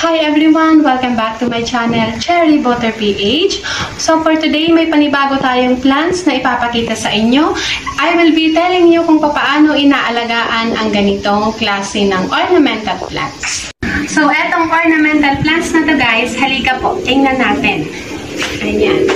Hi everyone! Welcome back to my channel, Cherry Butter PH. So for today, may panibago tayong plants na ipapakita sa inyo. I will be telling you kung paano inaalagaan ang ganitong klase ng ornamental plants. So etong ornamental plants na to guys, halika po, tingnan natin. Ayan.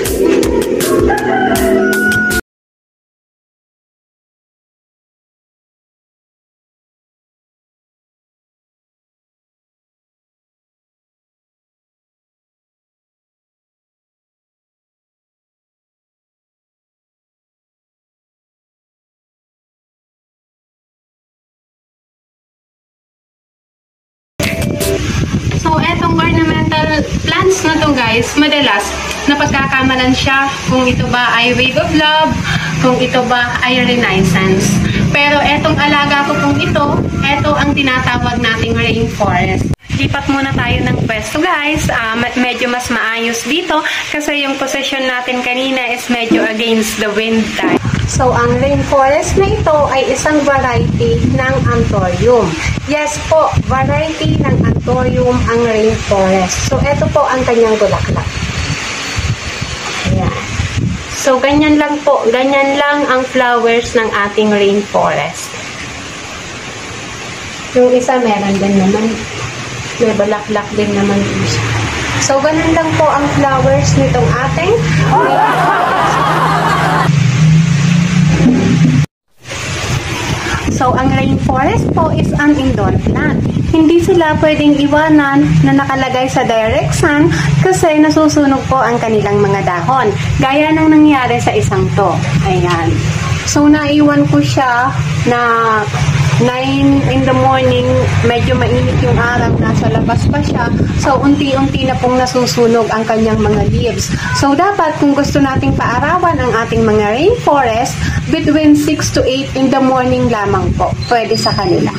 So, etong ornamental plants na to guys, madalas napagkakamalan siya kung ito ba ay wave of love, kung ito ba ay renaissance. Pero etong alaga ko pong ito ang tinatawag nating rainforest. Lipat muna tayo ng pwesto guys. Medyo mas maayos dito kasi yung position natin kanina is medyo against the wind type. So, ang rainforest na ito ay isang variety ng anthurium. Yes po, variety ng anthurium ang rainforest. So, ito po ang kanyang bulaklak. Ayan. So, ganyan lang po. Ganyan lang ang flowers ng ating rainforest. Yung isa meron din naman. May bulaklak din naman siya. So, ganun lang po ang flowers nitong ating rainforest. So, ang rainforest po is an indoor plant. Hindi sila pwedeng iwanan na nakalagay sa direct sun kasi nasusunog po ang kanilang mga dahon. Gaya ng nangyari sa isang to. Ayan. So, naiwan ko siya na 9 in the morning, medyo mainit yung araw, nasa labas pa siya. So, unti-unti na pong nasusunog ang kanyang mga leaves. So, dapat kung gusto nating paarawan ang ating mga rainforest, between 6 to 8 in the morning lamang po, pwede sa kanila.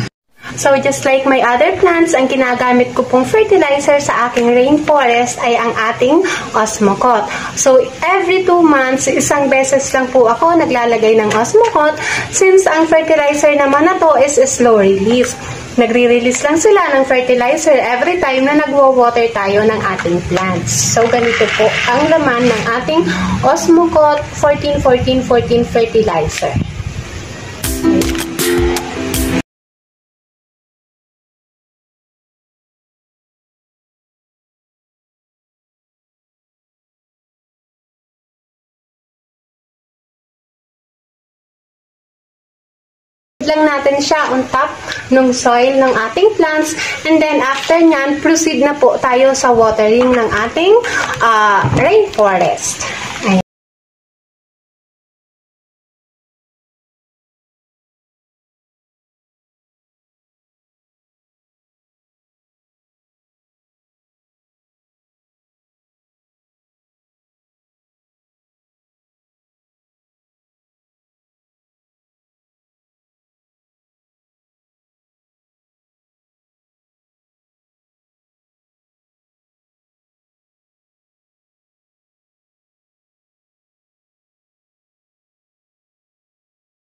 So, just like my other plants, ang ginagamit ko pong fertilizer sa aking rainforest ay ang ating Osmocote. So, every 2 months, isang beses lang po ako naglalagay ng Osmocote since ang fertilizer naman na to is slow release. Nagre-release lang sila ng fertilizer every time na nagwo-water tayo ng ating plants. So, ganito po ang laman ng ating Osmocote 14-14-14 fertilizer. Lang natin siya on top ng soil ng ating plants, and then after nyan, proceed na po tayo sa watering ng ating rainforest. Ayan.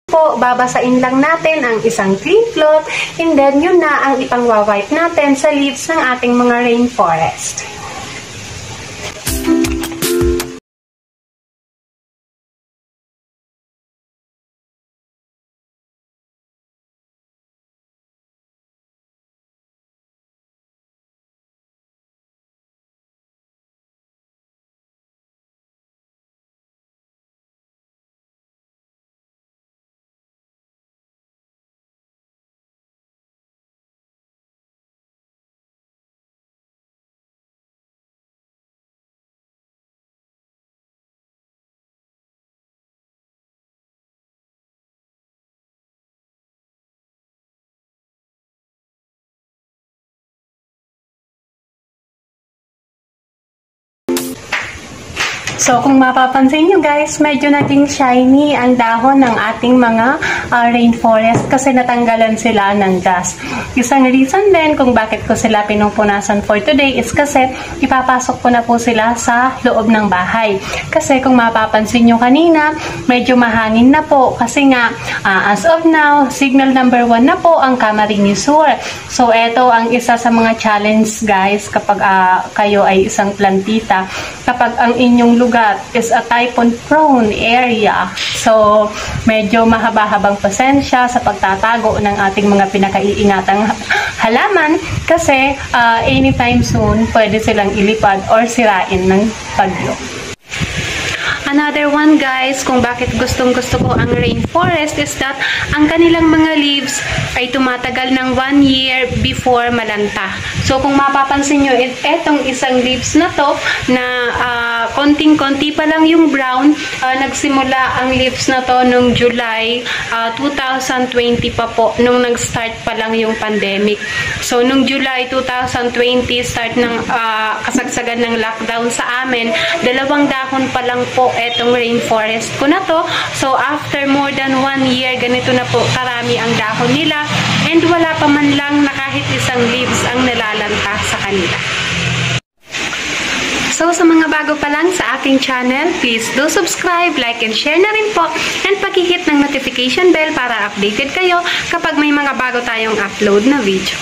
Po, babasain lang natin ang isang clean cloth, and then yun na ang ipang-wipe natin sa leaves ng ating mga rainforest. So, kung mapapansin nyo guys, medyo naging shiny ang dahon ng ating mga rainforest kasi natanggalan sila ng dust. Isang reason din kung bakit ko sila pinupunasan for today is kasi ipapasok ko na po sila sa loob ng bahay. Kasi kung mapapansin nyo kanina, medyo mahangin na po kasi nga as of now, signal number 1 na po ang Camarines Sur. So, eto ang isa sa mga challenge guys kapag kayo ay isang plantita. Kapag ang inyong lugar is a typhoon prone area. So, medyo mahaba-habang pasensya sa pagtatago ng ating mga pinakaiingatang halaman kasi anytime soon pwede silang ilipad or sirain ng bagyo. Another one guys, kung bakit gustong-gusto ko ang rainforest is that ang kanilang mga leaves ay tumatagal ng 1 year before malanta. So kung mapapansin nyo, etong isang leaves na to na konting-konti pa lang yung brown, nagsimula ang leaves na to nung July 2020 pa po, nung nag-start pa lang yung pandemic. So nung July 2020, start ng kasagsagan ng lockdown sa amin, 2 dahon pa lang po etong rainforest ko na to. So, after more than 1 year, ganito na po karami ang dahon nila and wala pa man lang na kahit isang leaves ang nalalanta sa kanila. So, sa mga bago pa lang sa aking channel, please do subscribe, like, and share na rin po and pakihit ng notification bell para updated kayo kapag may mga bago tayong upload na video.